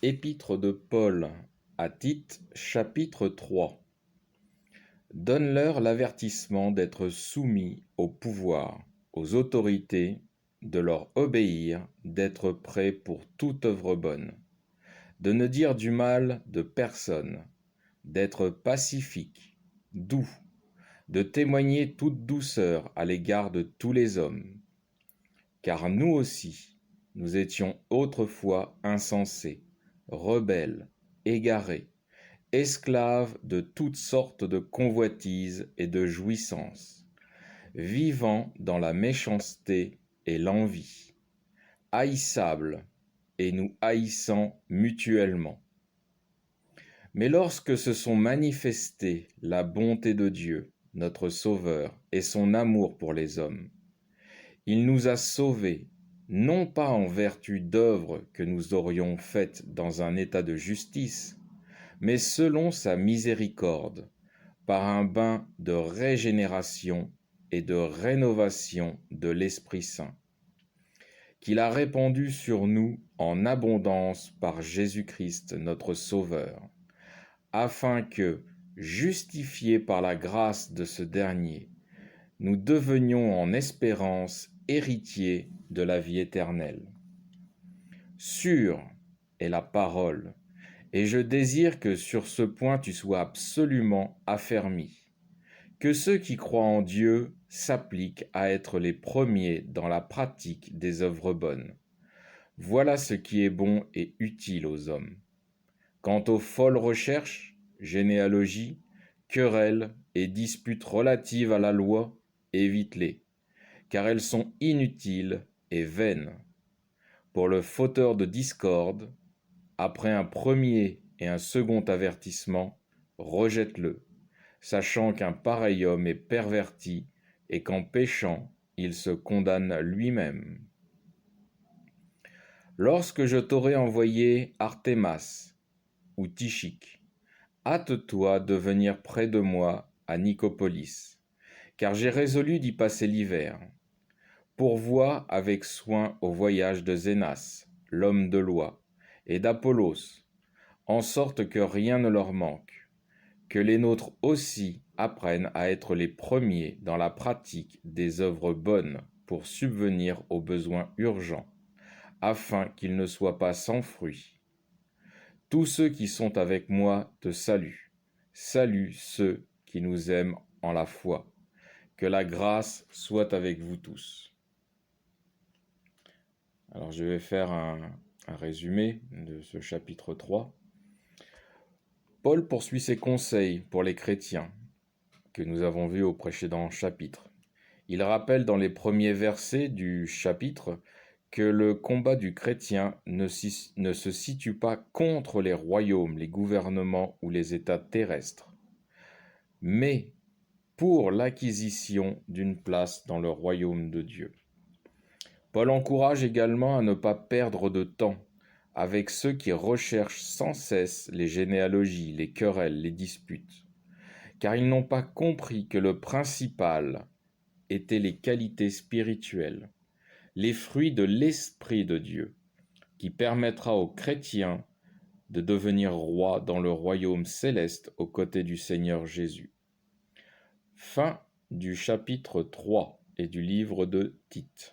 Épître de Paul à Tite, chapitre 3. Donne-leur l'avertissement d'être soumis au pouvoir, aux autorités, de leur obéir, d'être prêts pour toute œuvre bonne, de ne dire du mal de personne, d'être pacifique, doux, de témoigner toute douceur à l'égard de tous les hommes. Car nous aussi, nous étions autrefois insensés, rebelles, égarés, esclaves de toutes sortes de convoitises et de jouissances, vivant dans la méchanceté et l'envie, haïssables et nous haïssant mutuellement. Mais lorsque se sont manifestées la bonté de Dieu, notre Sauveur, et son amour pour les hommes, il nous a sauvés, non pas en vertu d'œuvres que nous aurions faites dans un état de justice, mais selon sa miséricorde, par un bain de régénération et de rénovation de l'Esprit Saint, qu'il a répandu sur nous en abondance par Jésus-Christ notre Sauveur, afin que, justifiés par la grâce de ce dernier, nous devenions en espérance héritiers de la vie éternelle. Sûre est la parole, et je désire que sur ce point tu sois absolument affermi, que ceux qui croient en Dieu s'appliquent à être les premiers dans la pratique des œuvres bonnes. Voilà ce qui est bon et utile aux hommes. Quant aux folles recherches, généalogies, querelles et disputes relatives à la loi, évite-les, car elles sont inutiles et vaines. Pour le fauteur de discorde, après un premier et un second avertissement, rejette-le, sachant qu'un pareil homme est perverti et qu'en péchant, il se condamne lui-même. Lorsque je t'aurai envoyé Artémas ou Tychique, hâte-toi de venir près de moi à Nicopolis, car j'ai résolu d'y passer l'hiver. Pourvois avec soin au voyage de Zénas, l'homme de loi, et d'Apollos, en sorte que rien ne leur manque, que les nôtres aussi apprennent à être les premiers dans la pratique des œuvres bonnes pour subvenir aux besoins urgents, afin qu'ils ne soient pas sans fruit. Tous ceux qui sont avec moi te saluent. Salue ceux qui nous aiment en la foi. Que la grâce soit avec vous tous. Alors je vais faire un résumé de ce chapitre 3. Paul poursuit ses conseils pour les chrétiens, que nous avons vus au précédent chapitre. Il rappelle dans les premiers versets du chapitre que le combat du chrétien ne se situe pas contre les royaumes, les gouvernements ou les États terrestres, mais pour l'acquisition d'une place dans le royaume de Dieu. Paul encourage également à ne pas perdre de temps avec ceux qui recherchent sans cesse les généalogies, les querelles, les disputes, car ils n'ont pas compris que le principal étaient les qualités spirituelles, les fruits de l'Esprit de Dieu, qui permettra aux chrétiens de devenir rois dans le royaume céleste aux côtés du Seigneur Jésus. Fin du chapitre 3 et du livre de Tite.